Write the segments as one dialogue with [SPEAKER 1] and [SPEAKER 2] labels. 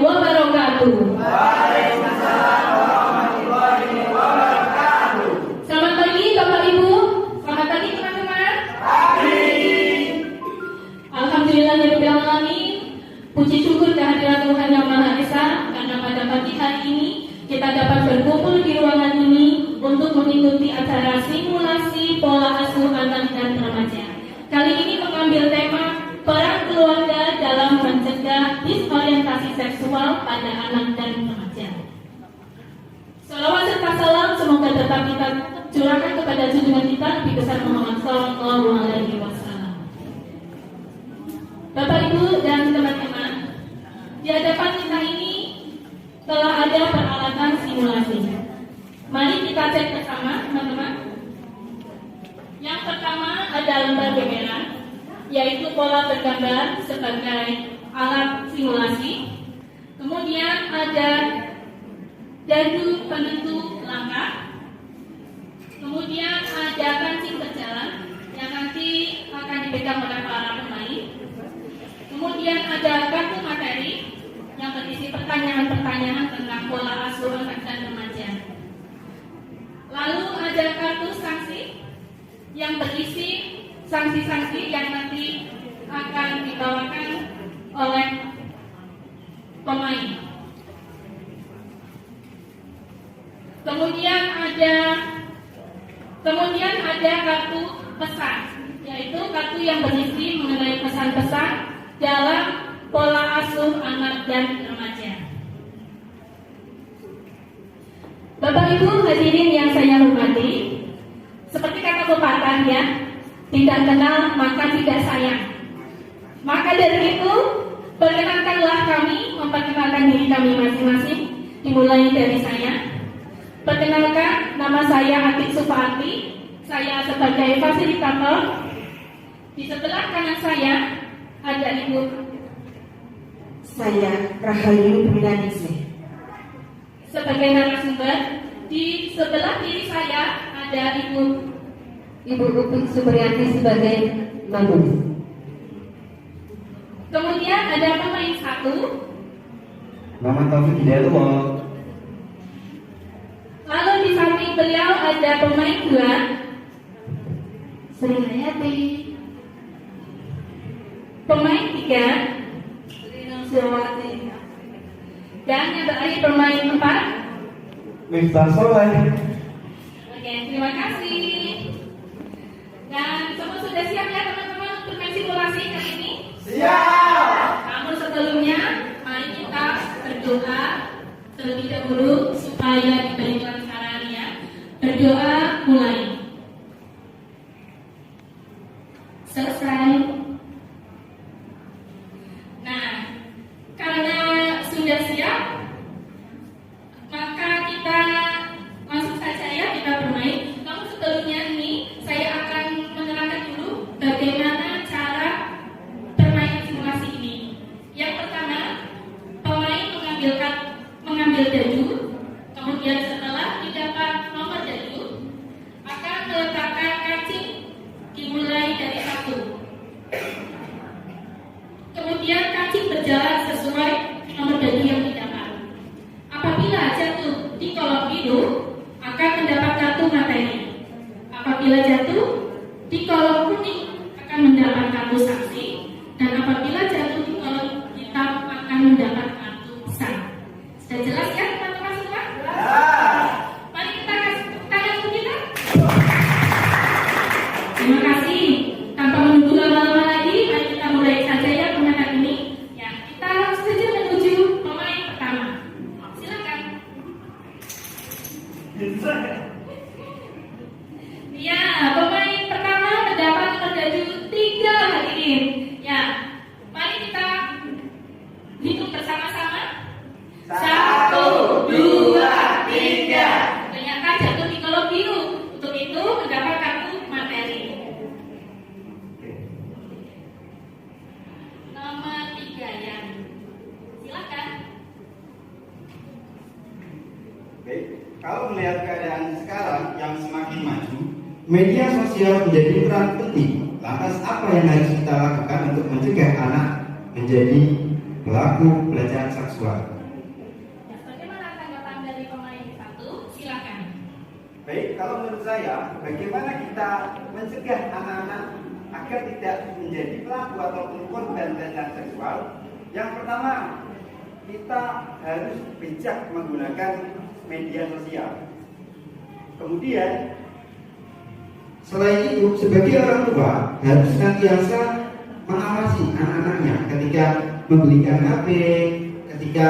[SPEAKER 1] wabarakatuh. Waalaikumsalam warahmatullahi wabarakatuh. Selamat pagi Bapak Ibu. Selamat pagi teman-teman. Pagi. Alhamdulillahirabbil alamin. Puji syukur kehadirat Tuhan Yang Maha Esa karena pada pagi hari ini kita dapat berkumpul di ruangan ini untuk mengikuti acara simulasi pola asuh anak dan remaja. Kali ini mengambil tema peran keluarga dalam mencegah disorientasi seksual pada anak dan remaja. Salawat serta salam semoga tetap kita curahkan kepada junjungan kita Nabi besar Muhammad Sallallahu Alaihi Wasallam. Bapak Ibu dan teman-teman, di hadapan kita ini telah ada peralatan simulasi. Mari kita cek bersama, teman-teman. Yang pertama ada lembar merah, yaitu pola bergambar sebagai alat simulasi. Kemudian ada dadu penentu langkah. Kemudian ada kancing berjalan yang nanti akan dipegang oleh para pemain. Kemudian ada kartu materi yang berisi pertanyaan-pertanyaan tentang pola asuh anak dan remaja. Lalu ada kartu sanksi yang berisi sanksi-sanksi yang nanti akan dibawakan oleh pemain. Kemudian ada kartu pesan, yaitu kartu yang berisi mengenai pesan-pesan dalam pola asuh anak dan remaja. Bapak Ibu hadirin yang saya hormati, seperti kata pepatah ya, tidak kenal maka tidak sayang. Maka dari itu, perkenalkanlah kami memperkenalkan diri kami masing-masing, dimulai dari saya. Perkenalkan, nama saya Atik Sufaati. Saya sebagai fasilitator. Di sebelah kanan saya ada Ibu.
[SPEAKER 2] Saya Rahayu Priyaningsih.
[SPEAKER 1] Sebagai narasumber, di sebelah kiri saya ada Ibu
[SPEAKER 2] Upik Supriyanti sebagai manulis.
[SPEAKER 1] Kemudian ada pemain satu.
[SPEAKER 3] Muhammad Taufik Hidayatullah.
[SPEAKER 1] Lalu di samping beliau ada pemain dua.
[SPEAKER 2] Sri Hayati.
[SPEAKER 1] Pemain tiga.
[SPEAKER 2] Suwati.
[SPEAKER 1] Dan yang terakhir pemain empat.
[SPEAKER 3] Miftah Soleh.
[SPEAKER 1] Oke, terima kasih. Dan semua sudah siap ya teman-teman untuk main simulasi kali ini?
[SPEAKER 3] Siap.
[SPEAKER 1] Namun sebelumnya, mari kita berdoa terlebih dahulu supaya diberi kelancaran ya. Berdoa mulai. Selesai. Nah, karena sudah siap, maka kita langsung saja ya kita bermain. Namun sebelumnya ini saya akan menerangkan dulu bagaimana cara permainan simulasi ini. Yang pertama, pemain mengambil dadu, kemudian setelah didapat nomor dadu, akan meletakkan kancing dimulai dari satu. Kemudian kancing berjalan sesuai nomor dadu yang didapat. Apabila jatuh di kolom biru, akan mendapat kartu materi. Apabila jatuh di kolom kuning, akan mendapat kartu saksi. Dan apabila jatuh di kolom hitam, akan mendapat kartu sang. Sudah jelas ya teman-teman semua? Mari kita kasih tepuk tangan untuk kita. Terima kasih. Tanpa menunggu lama-lama lagi, mari kita mulai saja ya permainan ini. Ya, kita langsung saja menuju pemain pertama. Silakan. Ya, pemain pertama mendapat nomor dadu 3 hadirin. Ya, mari kita hitung bersama-sama. 1, 2, 3. Ternyata jatuh di kolom biru. Untuk itu mendapat kartu materi. Nomor 3 ya. Silakan.
[SPEAKER 3] Baik, kalau melihat keadaan sekarang yang semakin maju, media sosial menjadi peran penting. Lantas apa yang harus kita lakukan untuk mencegah anak menjadi pelaku pelecehan seksual?
[SPEAKER 1] Ya, bagaimana tanggapan dari pemain satu? Silakan.
[SPEAKER 3] Baik, kalau menurut saya, bagaimana kita mencegah anak-anak agar tidak menjadi pelaku ataupun korban pelecehan seksual? Yang pertama, kita harus bijak menggunakan media sosial. Kemudian, selain itu, sebagai orang tua harus senantiasa mengawasi anak-anaknya ketika membelikan HP, ketika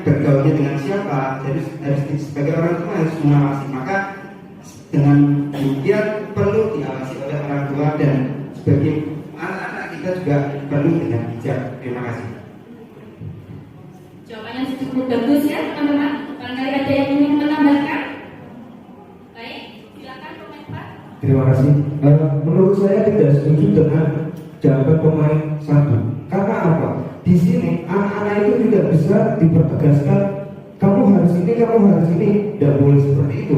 [SPEAKER 3] bergaulnya dengan siapa. Jadi harus sebagai orang tua harus mengawasi. Maka dengan demikian perlu diawasi oleh orang tua dan sebagai anak-anak kita juga perlu dengan bijak. Terima kasih.
[SPEAKER 1] Jawabannya cukup bagus ya teman-teman. Barangkali ada yang ingin menambahkan? Baik, silakan pemain Pak.
[SPEAKER 4] Terima kasih. Menurut saya tidak setuju dengan jawaban pemain satu. Karena apa? Di sini anak-anak itu tidak bisa dipertegaskan kamu harus ini, tidak boleh seperti itu.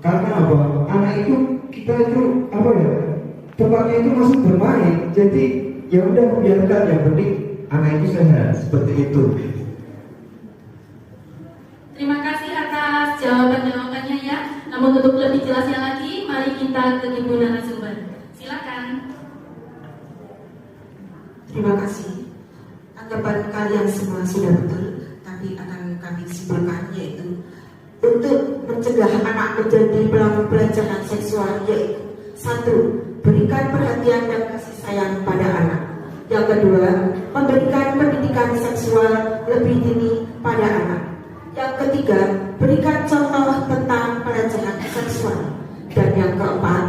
[SPEAKER 4] Karena apa? Anak itu kita itu tempatnya itu masih bermain. Jadi ya udah biarkan, yang penting anak itu sehat, seperti itu.
[SPEAKER 1] Terima kasih atas jawabannya ya. Namun untuk lebih jelasnya lagi, mari kita ke Ibu narasumber. Silakan.
[SPEAKER 2] Terima kasih. Anggapan kalian semua sudah betul, tapi akan kami simpulkan yaitu untuk mencegah anak menjadi pelaku pelecehan seksual yaitu 1. Berikan perhatian dan kasih sayang pada anak. Yang kedua, memberikan pendidikan seksual lebih dini pada anak. Yang ketiga, berikan contoh tentang pelecehan seksual. Dan yang keempat,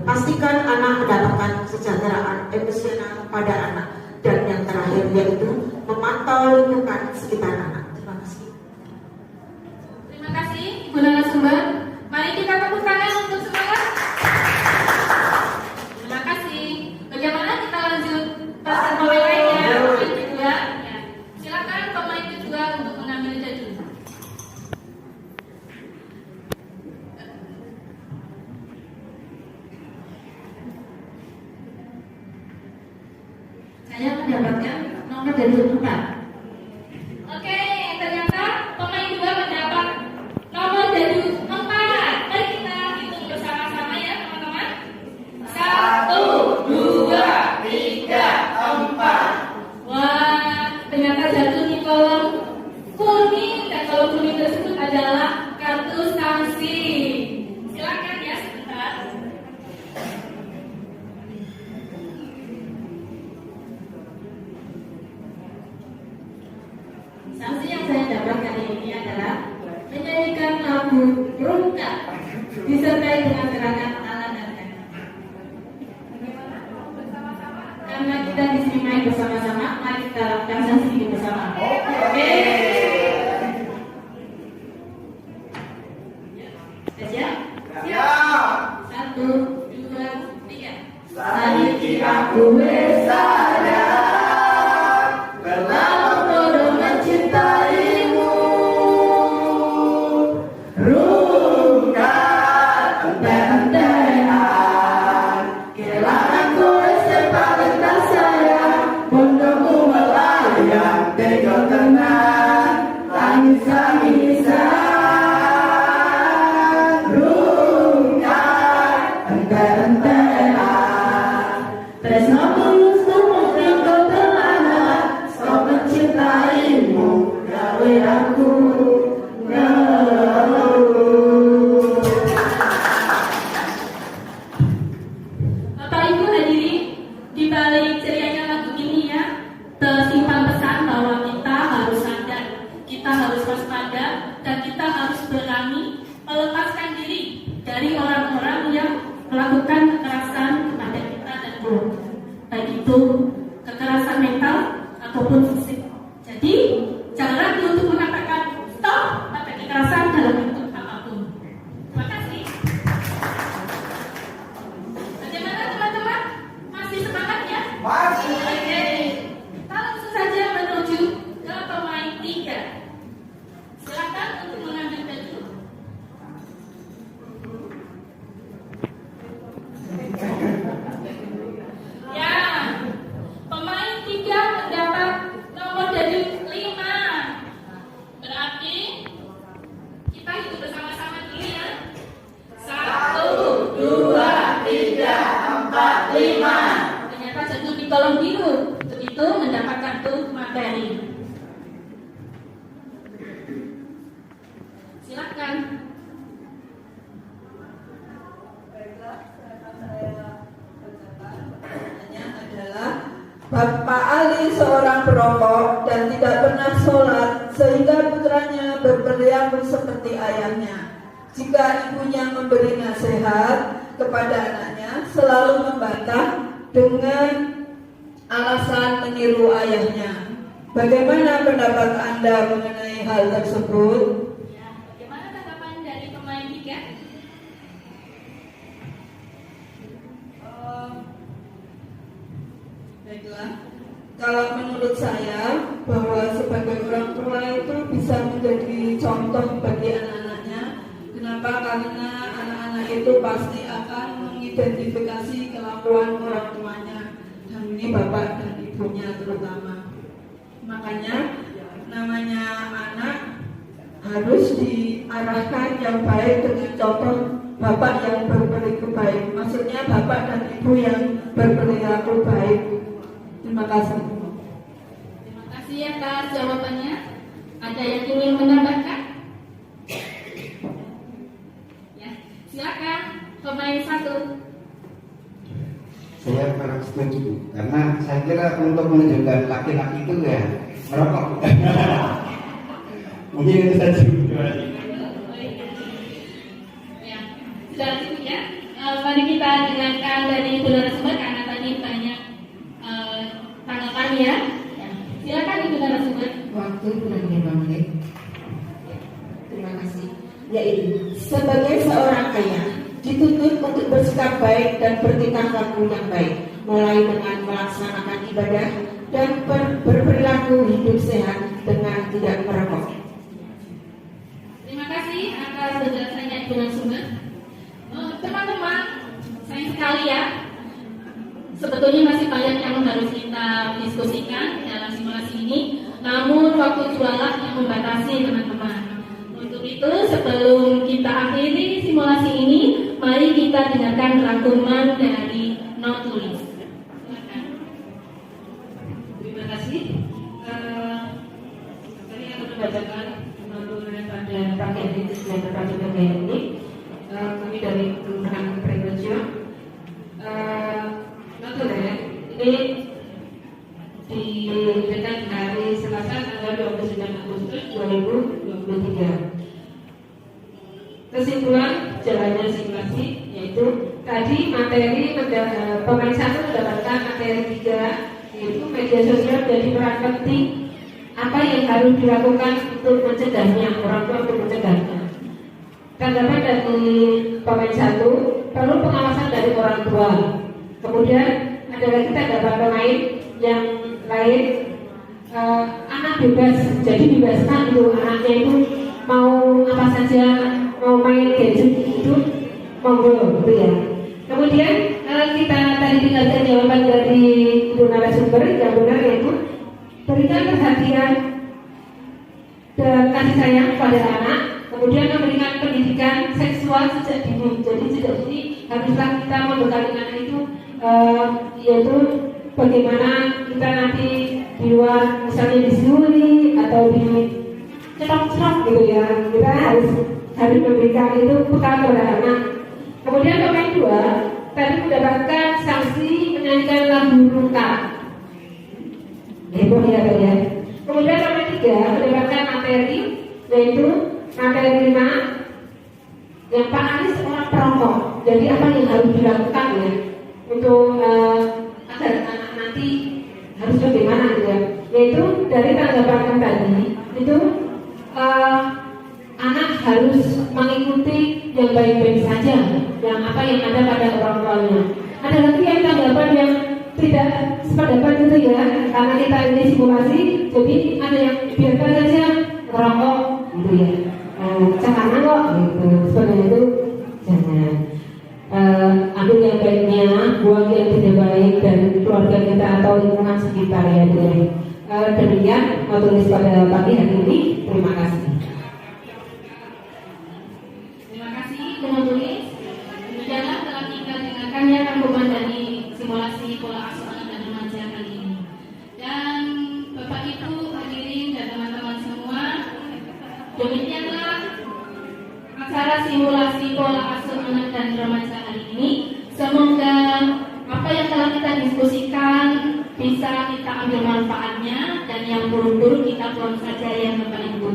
[SPEAKER 2] pastikan anak mendapatkan kesejahteraan emosional pada anak. Dan yang terakhir yaitu memantau lingkungan sekitar anak. Terima kasih.
[SPEAKER 1] Terima kasih, Ibu narasumber. Mari kita tepuk tangan untuk semangat. Terima kasih. Bagaimana kita lanjut pasar pemain lainnya? Pemain kedua. Ya. Silakan pemain kedua untuk mengambil jadul. Saya mendapatkan nomor jadul 4. Oke, ternyata pemain kedua mendapat nomor jadul 4. Mari kita hitung bersama-sama ya teman-teman. 1, 2, 3, 4. Wah, ternyata jatuh di kolom kuning, dan kolom kuning tersebut adalah kartu sanksi. Silakan ya sebentar. Sanksi yang saya dapat kali ini adalah menyanyikan lagu Rungkat disertai dengan gerakan tangan dan kaki. Karena kita di sini main bersama-sama, mari kita lakukan sanksi ini bersama. Oke. Siap?
[SPEAKER 3] Siap.
[SPEAKER 1] 1, 2, 3.
[SPEAKER 3] Saniki aku sadar, berlalu bodoh mencintaimu. Rungkat ente-entean, kehilangan kowe sepadan tak sayang. Bondomu melayang, tega tenan, tangis-tangisan. Rungkat ente-entean, tresno tulus tumut rindu tenanan, sok mencintaimu, gawe aku ngeluh.
[SPEAKER 1] Bapak Ibu hadirin, di balik cerianya lagu ini ya, tersimpan pesan bahwa kita harus sadar, kita harus waspada, dan kita harus berani melepaskan diri dari orang-orang yang melakukan kekerasan kepada kita dan keluarga, baik itu kekerasan mental ataupun fisik. Jadi jangan ragu untuk mengatakan stop pada kekerasan dalam bentuk apapun. Terima kasih. Bagaimana teman-teman? Masih semangat ya?
[SPEAKER 3] Masih.
[SPEAKER 1] Oke. Kita langsung saja menuju ke pemain 3. Silakan untuk mengambil baju. Ya, pemain 3 mendapat nomor jadul 5. Berarti kita hitung bersama-sama dulu ya. 1, 2, 3, 4, 5. Ternyata jatuh di kolom biru. Untuk itu mendapat kartu materi. Silakan.
[SPEAKER 5] Baiklah, silakan saya bacakan. Pertanyaannya adalah Bapak Ali seorang perokok dan tidak pernah sholat sehingga putranya berperilaku seperti ayahnya. Jika ibunya memberi nasihat kepada anaknya, selalu membantah dengan alasan meniru ayahnya. Bagaimana pendapat Anda mengenai hal tersebut?
[SPEAKER 1] Ya, bagaimana tanggapan dari pemain 3?
[SPEAKER 5] Baiklah, kalau menurut saya bahwa sebagai orang tua itu bisa menjadi contoh bagi anak-anaknya. Kenapa? Karena anak-anak itu pasti akan mengidentifikasi kelakuan orang tuanya, dan ini bapak dan ibunya terutama. Makanya namanya anak harus diarahkan yang baik dengan contoh bapak yang berperilaku baik. Maksudnya bapak dan ibu yang berperilaku baik. Terima kasih.
[SPEAKER 1] Terima kasih atas jawabannya. Ada yang ingin menambahkan? Ya, silakan pemain 1.
[SPEAKER 6] Saya kurang setuju karena saya kira untuk menunjukkan laki-laki itu ya
[SPEAKER 3] merokok. Mungkin itu saja.
[SPEAKER 1] Ya, sudah cukup ya. Mari kita dengarkan dari Ibu narasumber karena tadi banyak tanggapannya. Ya. Silakan Ibu narasumber.
[SPEAKER 2] Waktu kurang 5 menit. Terima kasih. Yaitu sebagai seorang ayah dituntut untuk bersikap baik dan bertingkah laku yang baik, mulai dengan melaksanakan ibadah dan berperilaku hidup sehat dengan tidak merokok.
[SPEAKER 1] Terima kasih atas penjelasannya Ibu narasumber. Teman-teman, sayang sekali ya. Sebetulnya masih banyak yang harus kita diskusikan dalam simulasi ini, namun waktu jualan yang membatasi teman-teman. Untuk itu, sebelum kita akhiri simulasi ini, mari kita dengarkan rangkuman dari not tulis. Silakan.
[SPEAKER 6] Terima kasih. Tadi aku membacakan menurut pada pakaian kritis dan pakaian ini. Kami dari Kelurahan Pregojo. Notulen ini diberikan hari Selasa tanggal 29 Agustus 2023. Kesimpulan jalannya simulasi yaitu tadi materi pemain 1 mendapatkan materi 3 yaitu media sosial menjadi peran penting apa yang harus dilakukan untuk mencegahnya, orang tua untuk mencegahnya. Tanggapan dari pemain 1 perlu pengawasan dari orang tua. Kemudian ada lagi tanggapan pemain yang lain, anak bebas, jadi bebaskan itu anaknya itu mau apa saja, mau main gadget itu monggo gitu ya. Kemudian kita tadi dengarkan jawaban dari Ibu narasumber yang benar yaitu berikan perhatian dan kasih sayang pada anak, kemudian memberikan pendidikan seksual sejak dini. Jadi sejak dini haruslah kita membekali anak itu yaitu bagaimana kita nanti di luar misalnya disuri atau di cetok-cetok gitu ya, kita harus memberikan itu bekal kepada anak. Kemudian pemain 2 tadi mendapatkan sanksi menyanyikan lagu Ruka. Heboh ya ya. Kemudian pemain 3 mendapatkan materi yaitu materi 5 yang Pak Anies orang perokok. Jadi apa yang harus dilakukan ya untuk agar anak nanti harus bagaimana gitu ya. Yaitu dari tanggapan tadi itu anak harus mengikuti yang baik-baik saja, yang apa yang ada pada orang tuanya. Ada lagi yang tanggapan yang tidak sependapat itu ya, karena kita ini simulasi, jadi ada yang biarkan saja merokok gitu ya. Jangan kok gitu, sebenarnya itu jangan. Ambil yang baiknya, buang yang tidak baik dari keluarga kita atau lingkungan sekitar ya. Demikian mau tulis pada pagi hari ini. Terima kasih.
[SPEAKER 1] Terima kasih teman tulis. Demikianlah telah kita dengarkannya rangkuman dari simulasi pola asuh anak dan remaja kali ini. Dan Bapak Ibu hadirin dan teman-teman semua, demikianlah acara simulasi pola asuh anak dan remaja hari ini. Semoga apa yang telah kita diskusikan bisa kita ambil manfaatnya dan yang buruk-buruk kita buang saja ya Bapak Ibu.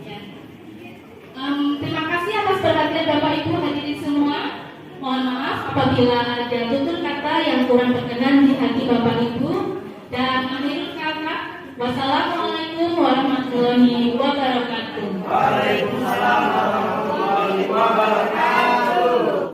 [SPEAKER 1] Ya. Terima kasih atas perhatian Bapak Ibu hadirin semua. Mohon maaf apabila ada tutur kata yang kurang berkenan di hati Bapak Ibu. Dan akhir kata, wassalamualaikum warahmatullahi wabarakatuh.